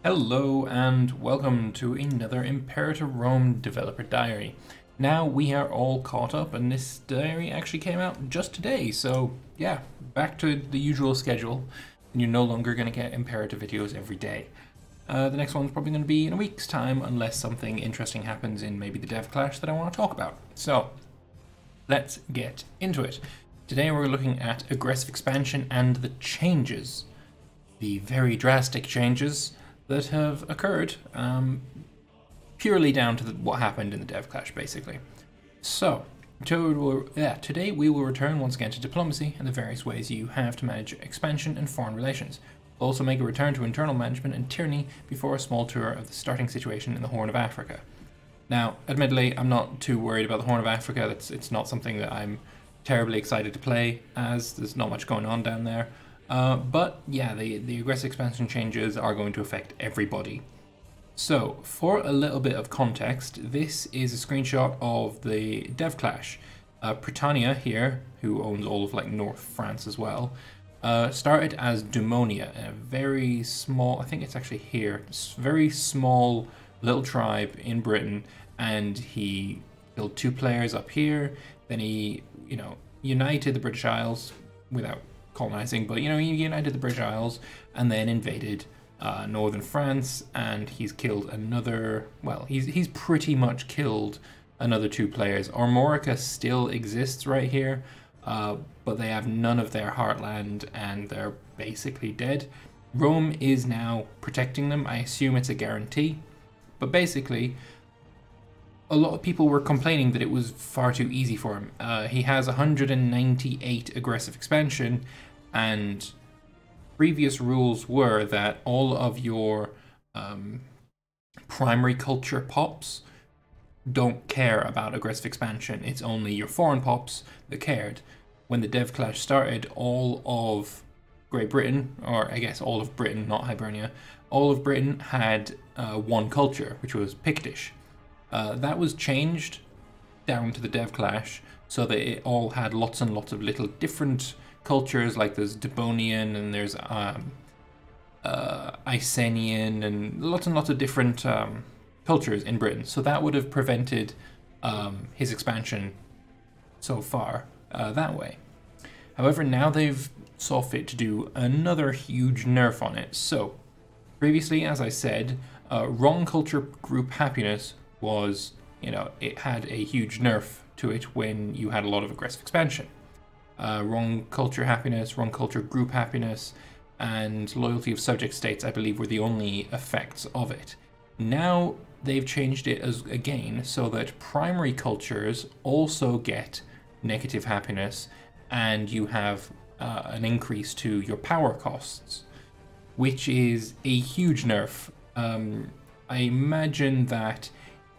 Hello and welcome to another Imperator Rome developer diary. Now we are all caught up and this diary actually came out just today, so yeah, back to the usual schedule and you're no longer going to get Imperator videos every day. The next one's probably going to be in a week's time unless something interesting happens in maybe the dev clash that I want to talk about. So let's get into it. Today we're looking at Aggressive Expansion and the changes, the very drastic changes that have occurred purely down to what happened in the dev clash, basically. So, today we will return once again to diplomacy and the various ways you have to manage expansion and foreign relations. We'll also make a return to internal management and tyranny before a small tour of the starting situation in the Horn of Africa. Now, admittedly, I'm not too worried about the Horn of Africa. It's not something that I'm terribly excited to play, as there's not much going on down there. But yeah, the aggressive expansion changes are going to affect everybody. So, for a little bit of context, this is a screenshot of the dev clash. Britannia here, who owns all of North France as well, started as Daemonia, a very small, I think it's actually here, very small little tribe in Britain, and he killed 2 players up here. Then he, united the British Isles without colonizing, but he united the British Isles and then invaded northern France, and he's killed another, he's pretty much killed another 2 players. Armorica still exists right here, but they have none of their heartland and they're basically dead. Rome is now protecting them. I assume it's a guarantee, but basically a lot of people were complaining that it was far too easy for him. He has 198 aggressive expansion, and previous rules were that all of your primary culture pops don't care about aggressive expansion. It's only your foreign pops that cared. When the dev clash started, all of Great Britain, or I guess all of Britain, not Hibernia, all of Britain had one culture, which was Pictish. That was changed down to the dev clash so that it all had lots and lots of little different cultures, like there's Devonian and there's Icenian and lots of different cultures in Britain. So that would have prevented his expansion so far that way. However, now they've saw fit to do another huge nerf on it. So previously, as I said, wrong culture group happiness was, it had a huge nerf to it when you had a lot of aggressive expansion. Wrong culture happiness, wrong culture group happiness, and loyalty of subject states, I believe, were the only effects of it. Now they've changed it again so that primary cultures also get negative happiness, and you have an increase to your power costs, which is a huge nerf. I imagine that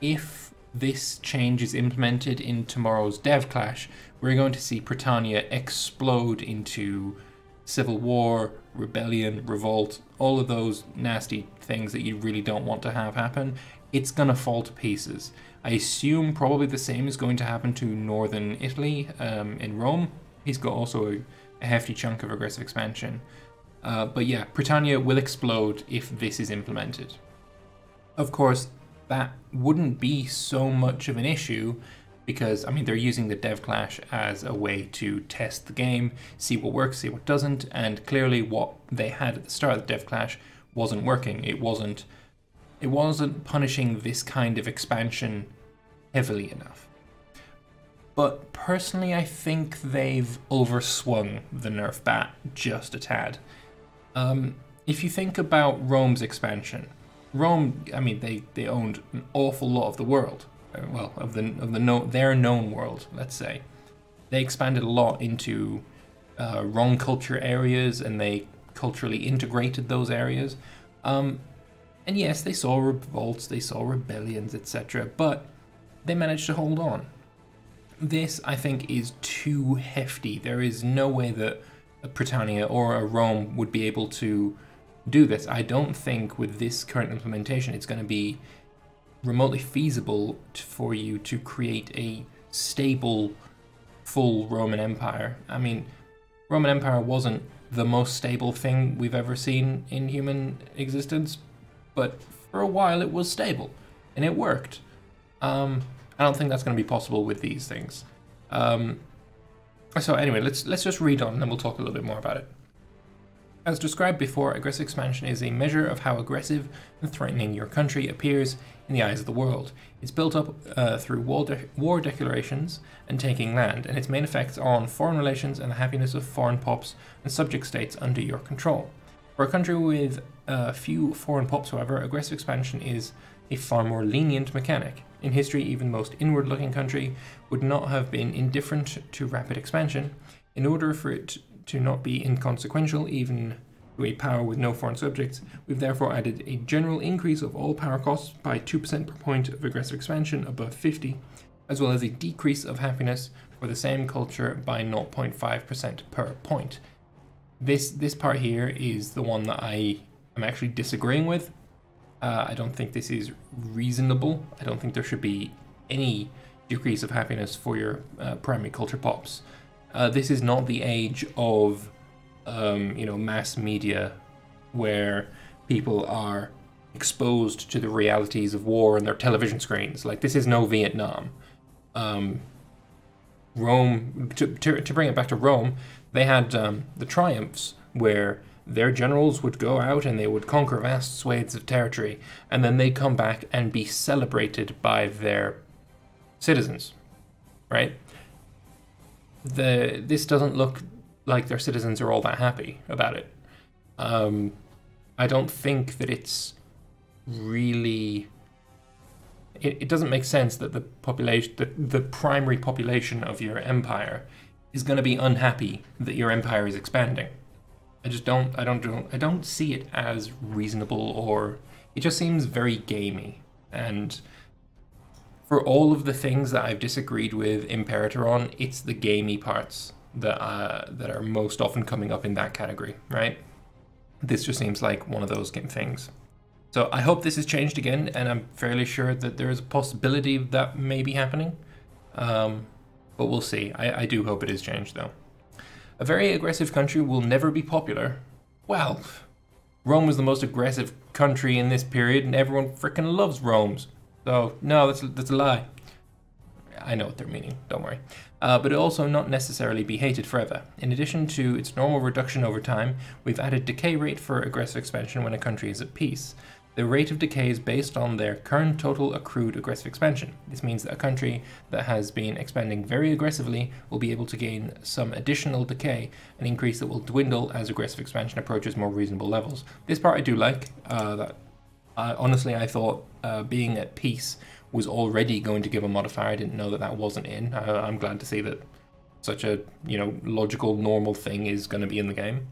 if this change is implemented in tomorrow's dev clash, we're going to see Britannia explode into civil war, rebellion, revolt, all of those nasty things that you really don't want to have happen. It's going to fall to pieces. I assume probably the same is going to happen to northern Italy in Rome. He's got also a hefty chunk of aggressive expansion. But yeah, Britannia will explode if this is implemented. Of course, that wouldn't be so much of an issue because, they're using the dev clash as a way to test the game, see what works, see what doesn't, and clearly what they had at the start of the dev clash wasn't working. It wasn't punishing this kind of expansion heavily enough. But personally, I think they've overswung the nerf bat just a tad. If you think about Rome's expansion, Rome, they owned an awful lot of the world. Their known world, let's say. They expanded a lot into wrong culture areas, and they culturally integrated those areas. And yes, they saw revolts, they saw rebellions, etc., but they managed to hold on. This, I think, is too hefty. There is no way that a Britannia or a Rome would be able to do this. I don't think with this current implementation it's going to be remotely feasible for you to create a stable, full Roman Empire. Roman Empire wasn't the most stable thing we've ever seen in human existence, but for a while it was stable, and it worked. I don't think that's going to be possible with these things. So anyway, let's just read on, and then we'll talk a little bit more about it. As described before, aggressive expansion is a measure of how aggressive and threatening your country appears in the eyes of the world. It's built up through war declarations and taking land, and its main effects on foreign relations and the happiness of foreign pops and subject states under your control. For a country with few foreign pops, however, aggressive expansion is a far more lenient mechanic. In history, even the most inward-looking country would not have been indifferent to rapid expansion. In order for it to not be inconsequential, even to a power with no foreign subjects, we've therefore added a general increase of all power costs by 2% per point of aggressive expansion above 50, as well as a decrease of happiness for the same culture by 0.5% per point. This part here is the one that I am actually disagreeing with. I don't think this is reasonable. I don't think there should be any decrease of happiness for your primary culture pops. This is not the age of, mass media where people are exposed to the realities of war on their television screens. Like, this is no Vietnam. Rome, to bring it back to Rome, they had the triumphs where their generals would go out and they would conquer vast swathes of territory, and then they'd come back and be celebrated by their citizens, right? This doesn't look like their citizens are all that happy about it. I don't think that it's really... It doesn't make sense that the population, the primary population of your empire is going to be unhappy that your empire is expanding. I don't see it as reasonable, or it just seems very gamey. And for all of the things that I've disagreed with Imperator on, it's the gamey parts that are most often coming up in that category, right? This just seems like one of those things. So I hope this has changed again, and I'm fairly sure that there is a possibility of that may be happening. But we'll see. I do hope it is changed, though. A very aggressive country will never be popular. Well, Rome was the most aggressive country in this period, and everyone frickin' loves Rome's. So, no, that's a lie. I know what they're meaning, don't worry. But it also not necessarily be hated forever. In addition to its normal reduction over time, we've added decay rate for aggressive expansion when a country is at peace. The rate of decay is based on their current total accrued aggressive expansion. This means that a country that has been expanding very aggressively will be able to gain some additional decay, an increase that will dwindle as aggressive expansion approaches more reasonable levels. This part I do like. Honestly, I thought being at peace was already going to give a modifier. I didn't know that that wasn't in. I'm glad to see that such a logical, normal thing is going to be in the game.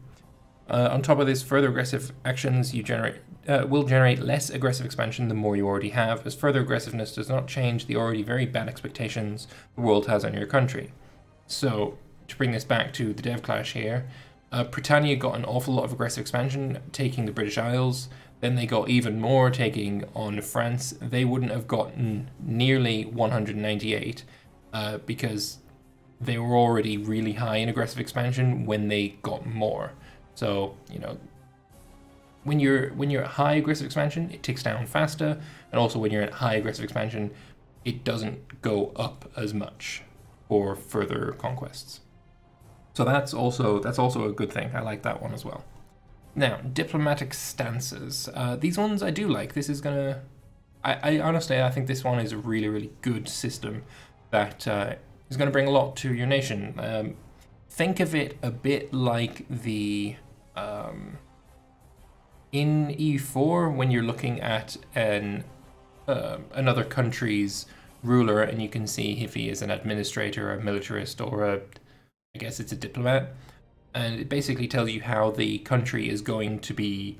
On top of this, further aggressive actions will generate less aggressive expansion the more you already have, as further aggressiveness does not change the already very bad expectations the world has on your country. So, to bring this back to the dev clash here, Britannia got an awful lot of aggressive expansion, taking the British Isles. Then they got even more, taking on France. They wouldn't have gotten nearly 198 because they were already really high in aggressive expansion when they got more. So, when you're at high aggressive expansion, it ticks down faster, and also when you're at high aggressive expansion, it doesn't go up as much for further conquests. So that's also a good thing. I like that one as well. Now, diplomatic stances. These ones I do like. This is gonna... I honestly, I think this one is a really, really good system that is going to bring a lot to your nation. Think of it a bit like the... in EU4, when you're looking at another country's ruler, and you can see if he is an administrator, a militarist, or I guess it's a diplomat, and it basically tells you how the country is going to be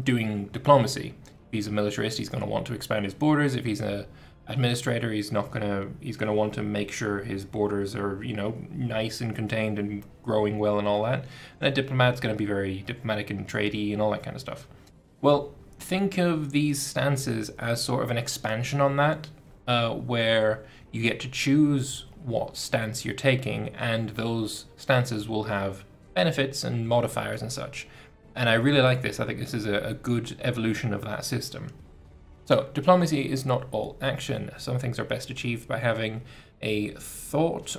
doing diplomacy. If he's a militarist, he's going to want to expand his borders. If he's an administrator, he's gonna want to make sure his borders are, nice and contained and growing well and all that. And a diplomat's going to be very diplomatic and tradey and all that kind of stuff. Well, think of these stances as sort of an expansion on that, where you get to choose what stance you're taking, and those stances will have benefits and modifiers and such. And I really like this. I think this is a good evolution of that system. So, diplomacy is not all action. Some things are best achieved by having a thought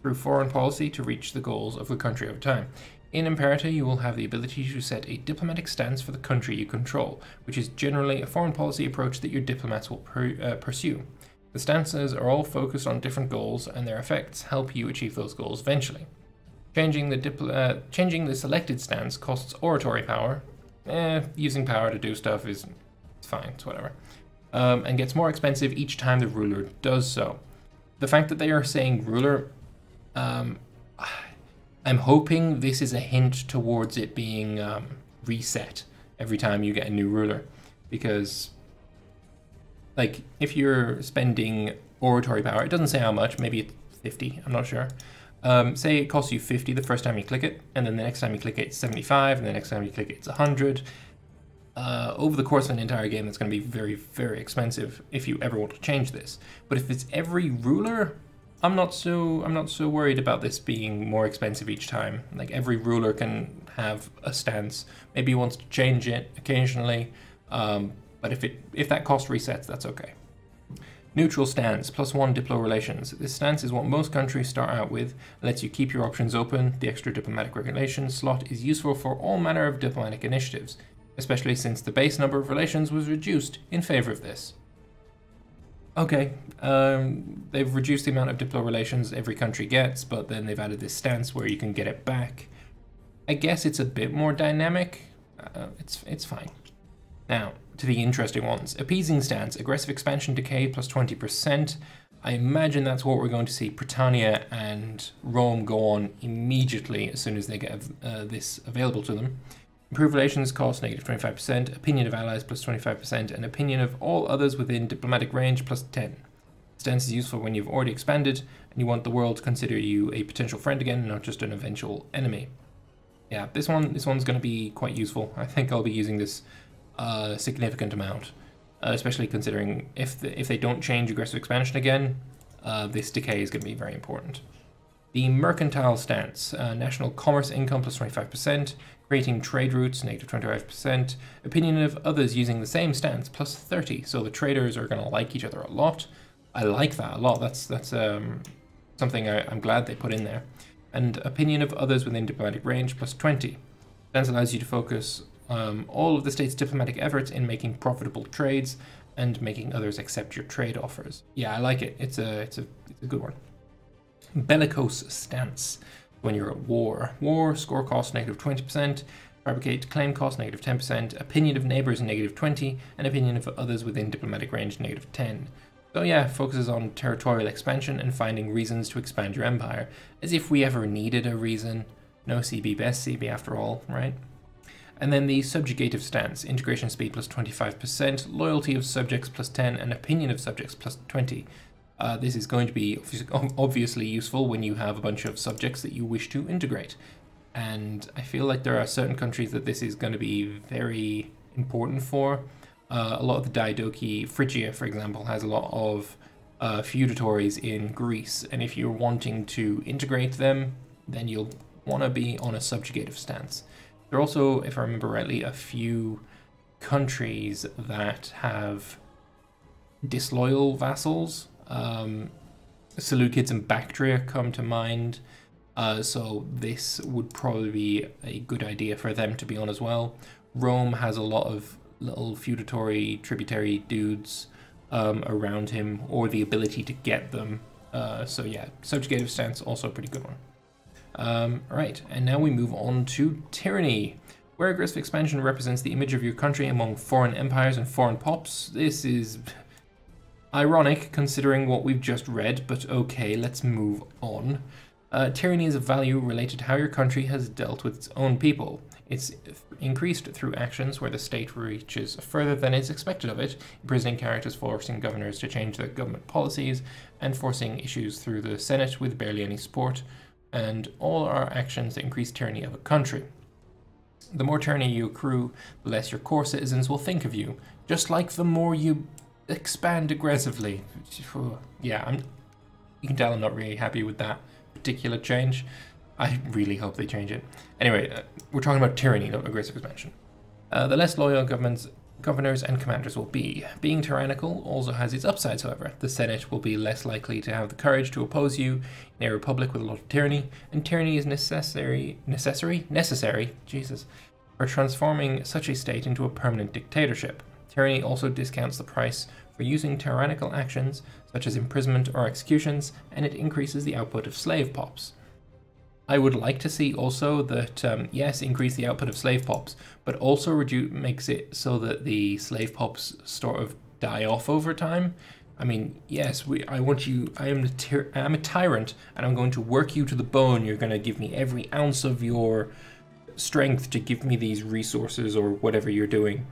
through foreign policy to reach the goals of the country over time. In Imperator, you will have the ability to set a diplomatic stance for the country you control, which is generally a foreign policy approach that your diplomats will pursue. The stances are all focused on different goals, and their effects help you achieve those goals eventually. Changing the selected stance costs oratory power. Using power to do stuff is fine, it's whatever. And gets more expensive each time the ruler does so. The fact that they are saying ruler, I'm hoping this is a hint towards it being reset every time you get a new ruler. Because, like, if you're spending oratory power, it doesn't say how much, maybe it's 50, I'm not sure. Say it costs you 50 the first time you click it, and then the next time you click it, it's 75, and the next time you click it, it's 100. Over the course of an entire game, that's going to be very, very expensive if you ever want to change this. But if it's every ruler, I'm not so worried about this being more expensive each time. Like, every ruler can have a stance. Maybe he wants to change it occasionally, but if that cost resets, that's okay. Neutral stance, +1 diplo relations. This stance is what most countries start out with. It lets you keep your options open. The extra diplomatic relations slot is useful for all manner of diplomatic initiatives, especially since the base number of relations was reduced in favor of this. Okay, they've reduced the amount of diplo relations every country gets, but then they've added this stance where you can get it back. I guess it's a bit more dynamic. It's fine. Now, to the interesting ones. Appeasing stance, aggressive expansion decay +20%. I imagine that's what we're going to see Britannia and Rome go on immediately as soon as they get this available to them. Improved relations cost -25%, opinion of allies +25%, and opinion of all others within diplomatic range +10. Stance is useful when you've already expanded and you want the world to consider you a potential friend again, not just an eventual enemy. Yeah, this one's going to be quite useful. I think I'll be using this a significant amount, especially considering if they don't change aggressive expansion again, this decay is going to be very important. The mercantile stance, national commerce income +25%, creating trade routes -25%, opinion of others using the same stance +30. So the traders are going to like each other a lot. I like that a lot. That's something I'm glad they put in there. And opinion of others within diplomatic range +20. Stance allows you to focus all of the state's diplomatic efforts in making profitable trades and making others accept your trade offers. Yeah, I like it. It's a good one. Bellicose stance. When you're at war. War, score cost -20%, fabricate claim cost -10%, opinion of neighbors -20, and opinion of others within diplomatic range -10. So yeah, focuses on territorial expansion and finding reasons to expand your empire, as if we ever needed a reason. No CB, best CB after all, right? And then the subjugative stance, integration speed +25%, loyalty of subjects +10, and opinion of subjects +20. This is going to be obviously useful when you have a bunch of subjects that you wish to integrate. And I feel like there are certain countries that this is going to be very important for. A lot of the Diadochi, Phrygia, for example, has a lot of feudatories in Greece. And if you're wanting to integrate them, then you'll want to be on a subjugative stance. There are also, if I remember rightly, a few countries that have disloyal vassals. Seleucids and Bactria come to mind, so this would probably be a good idea for them to be on as well. Rome has a lot of little feudatory tributary dudes around him, or the ability to get them. So yeah, subjugative stance, also a pretty good one. Right, and now we move on to tyranny, where aggressive expansion represents the image of your country among foreign empires and foreign pops. This is ironic considering what we've just read, but okay, let's move on. Tyranny is a value related to how your country has dealt with its own people. It's increased through actions where the state reaches further than is expected of it, imprisoning characters, forcing governors to change their government policies, and forcing issues through the Senate with barely any support, and all are actions that increase tyranny of a country. The more tyranny you accrue, the less your core citizens will think of you, just like the more you expand aggressively. Yeah, you can tell I'm not really happy with that particular change. I really hope they change it. Anyway, we're talking about tyranny, not aggressive expansion. The less loyal governors and commanders will be. Being tyrannical also has its upsides, however. The Senate will be less likely to have the courage to oppose you in a republic with a lot of tyranny, and tyranny is necessary, Jesus, for transforming such a state into a permanent dictatorship. Tyranny also discounts the price for using tyrannical actions, such as imprisonment or executions, and it increases the output of slave pops. I would like to see also that, yes, increase the output of slave pops, but also makes it so that the slave pops sort of die off over time. I mean, yes, I am a tyrant, and I'm going to work you to the bone. You're going to give me every ounce of your strength to give me these resources or whatever you're doing.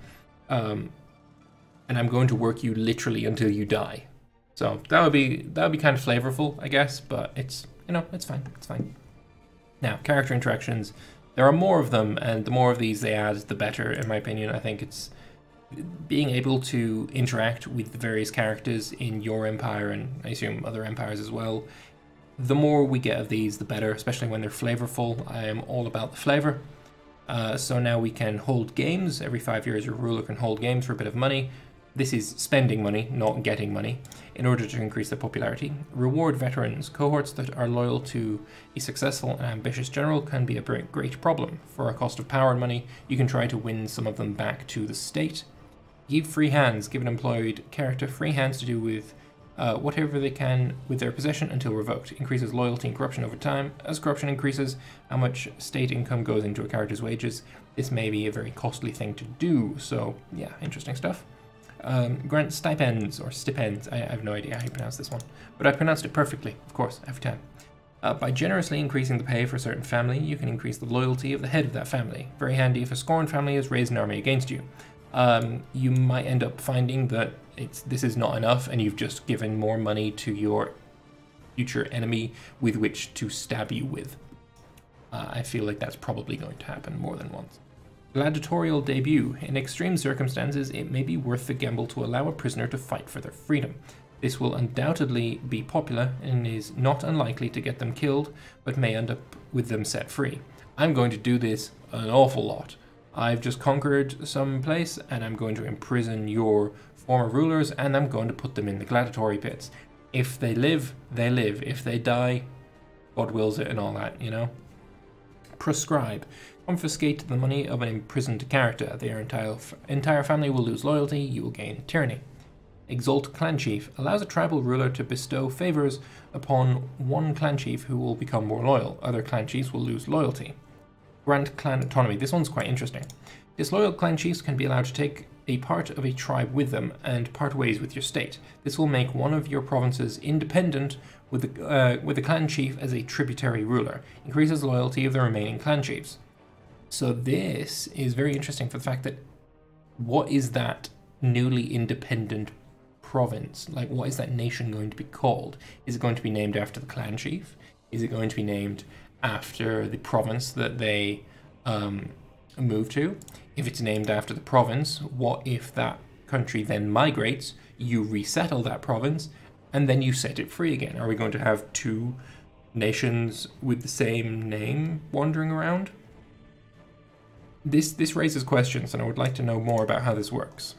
And I'm going to work you literally until you die. So that would be kind of flavorful, I guess, but it's, it's fine. It's fine. Now, character interactions, there are more of them, and the more of these they add, the better, in my opinion. I think it's being able to interact with the various characters in your empire, and I assume other empires as well. The more we get of these, the better, especially when they're flavorful. I am all about the flavor. So now we can hold games. Every 5 years, your ruler can hold games for a bit of money. This is spending money, not getting money, in order to increase their popularity. Reward veterans. Cohorts that are loyal to a successful and ambitious general can be a great problem. For a cost of power and money, you can try to win some of them back to the state. Give free hands. Give an employed character free hands to do with whatever they can with their possession until revoked. Increases loyalty and corruption over time. As corruption increases, how much state income goes into a character's wages. This may be a very costly thing to do, so yeah, interesting stuff. Grant stipends, or stipends, I have no idea how you pronounce this one, but I pronounced it perfectly, of course, every time. By generously increasing the pay for a certain family, you can increase the loyalty of the head of that family. Very handy if a scorned family has raised an army against you. You might end up finding that this is not enough, and you've just given more money to your future enemy with which to stab you with. I feel like that's probably going to happen more than once. Gladiatorial debut. In extreme circumstances, it may be worth the gamble to allow a prisoner to fight for their freedom. This will undoubtedly be popular and is not unlikely to get them killed, but may end up with them set free. I'm going to do this an awful lot. I've just conquered some place, and I'm going to imprison your former rulers, and I'm going to put them in the gladiatory pits. If they live, they live. If they die, God wills it and all that, Proscribe. Confiscate the money of an imprisoned character. Their entire family will lose loyalty. You will gain tyranny. Exalt clan chief. Allows a tribal ruler to bestow favors upon one clan chief who will become more loyal. Other clan chiefs will lose loyalty. Grant clan autonomy. This one's quite interesting. Disloyal clan chiefs can be allowed to take a part of a tribe with them and part ways with your state. This will make one of your provinces independent with the clan chief as a tributary ruler. Increases loyalty of the remaining clan chiefs. So this is very interesting for the fact that what is that newly independent province? Like, what is that nation going to be called? Is it going to be named after the clan chief? Is it going to be named after the province that they move to? If it's named after the province, what if that country then migrates, you resettle that province, and then you set it free again? Are we going to have two nations with the same name wandering around? This raises questions, and I would like to know more about how this works.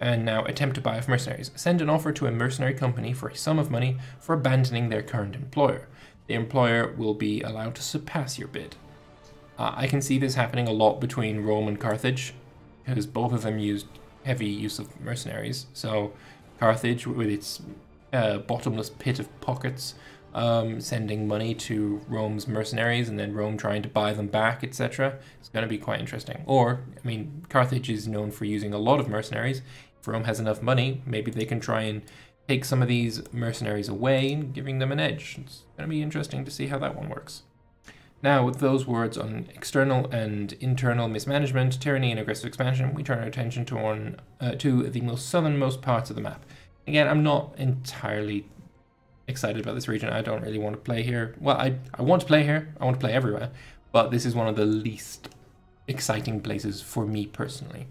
And now, attempt to buy off mercenaries. Send an offer to a mercenary company for a sum of money for abandoning their current employer. The employer will be allowed to surpass your bid. I can see this happening a lot between Rome and Carthage, because both of them used heavy use of mercenaries. So Carthage, with its bottomless pit of pockets, sending money to Rome's mercenaries, and then Rome trying to buy them back, etc. It's going to be quite interesting. Or, I mean, Carthage is known for using a lot of mercenaries. If Rome has enough money, maybe they can try and take some of these mercenaries away, giving them an edge. It's going to be interesting to see how that one works. Now, with those words on external and internal mismanagement, tyranny, and aggressive expansion, we turn our attention to the most southernmost parts of the map. Again, I'm not entirely excited about this region. I don't really want to play here. Well, I want to play here. I want to play everywhere. But this is one of the least exciting places for me personally.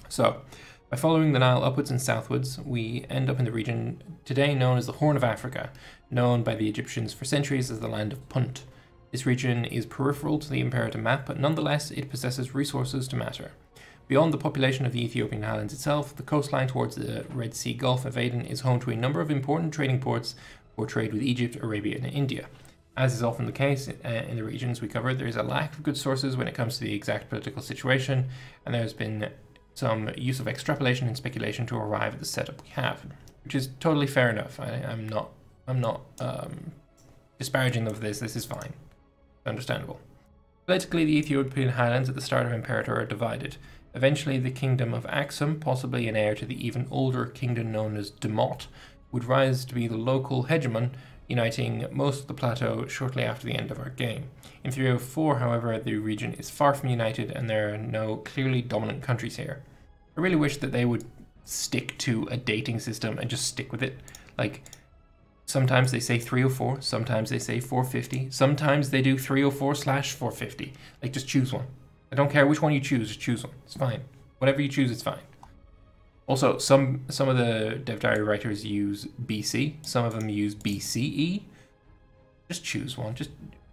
So, by following the Nile upwards and southwards, we end up in the region today known as the Horn of Africa, known by the Egyptians for centuries as the land of Punt. This region is peripheral to the Imperator map, but nonetheless it possesses resources to matter. Beyond the population of the Ethiopian highlands itself, the coastline towards the Red Sea Gulf of Aden is home to a number of important trading ports for trade with Egypt, Arabia, and India. As is often the case in the regions we covered, there is a lack of good sources when it comes to the exact political situation, and there's been some use of extrapolation and speculation to arrive at the setup we have, which is totally fair enough. I'm not disparaging of this. This is fine, understandable. Politically, the Ethiopian highlands at the start of Imperator are divided. Eventually, the kingdom of Aksum, possibly an heir to the even older kingdom known as Demot, would rise to be the local hegemon, uniting most of the plateau shortly after the end of our game. In 304, however, the region is far from united and there are no clearly dominant countries here. I really wish that they would stick to a dating system and just stick with it. Like, sometimes they say 304, sometimes they say 450, sometimes they do 304/450. Like, just choose one. I don't care which one you choose, just choose one. It's fine. Whatever you choose, it's fine. Also, some of the Dev Diary writers use BC, some of them use BCE. Just choose one.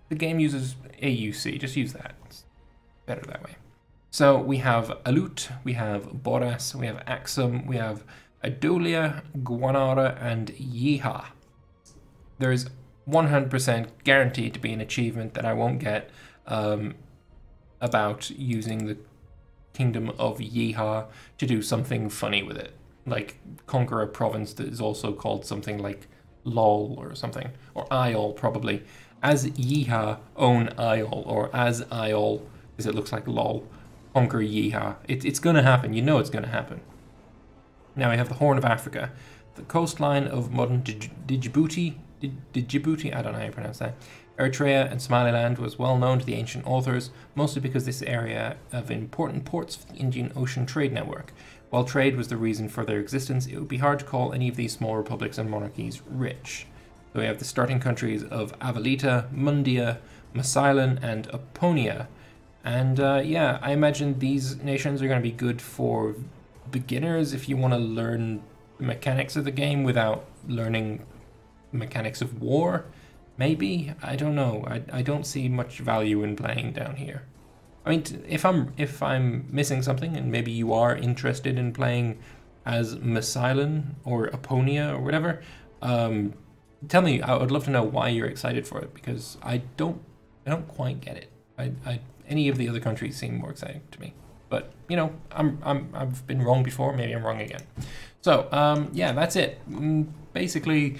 The game uses AUC, just use that. It's better that way. So we have Alut, we have Boras, we have Aksum, we have Adolia, Guanara, and Yeeha. There is 100% guaranteed to be an achievement that I won't get about using the Kingdom of Yeeha to do something funny with it. Like conquer a province that is also called something like Lol or something. Or Isle, probably. As Yeeha, own Isle. Or as Isle, because it looks like Lol, conquer Yeeha. It's going to happen. You know it's going to happen. Now we have the Horn of Africa. The coastline of modern Djibouti, I don't know how you pronounce that. Eritrea and Somaliland was well known to the ancient authors, mostly because this area of important ports for the Indian Ocean trade network. While trade was the reason for their existence, it would be hard to call any of these small republics and monarchies rich. So we have the starting countries of Avalita, Mundia, Masilan, and Aponia. And yeah, I imagine these nations are going to be good for beginners if you want to learn the mechanics of the game without learning mechanics of war. Maybe, I don't know. I don't see much value in playing down here. I mean, if I'm missing something, and maybe you are interested in playing as Masilan or Aponia or whatever, tell me. I would love to know why you're excited for it, because I don't quite get it. Any of the other countries seem more exciting to me, but you know, I've been wrong before. Maybe I'm wrong again. So yeah, that's it. Basically,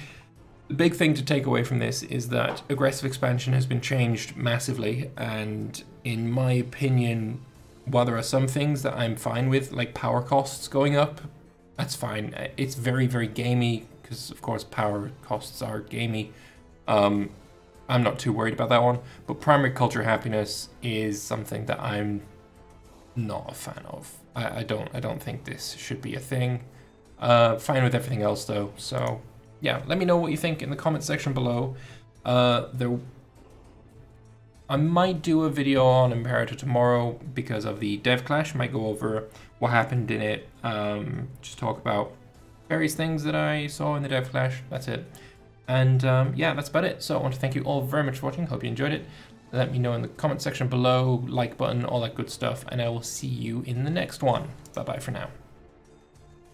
the big thing to take away from this is that Aggressive Expansion has been changed massively, and in my opinion, while there are some things that I'm fine with, like power costs going up, that's fine. It's very, very gamey, because of course power costs are gamey. I'm not too worried about that one, but primary culture happiness is something that I'm not a fan of. I don't think this should be a thing. Fine with everything else though, so yeah, let me know what you think in the comment section below. I might do a video on Imperator tomorrow because of the dev clash. Might go over what happened in it, just talk about various things that I saw in the dev clash. That's it. And yeah, that's about it. So I want to thank you all very much for watching. Hope you enjoyed it. Let me know in the comment section below, like button, all that good stuff, and I will see you in the next one. Bye bye for now.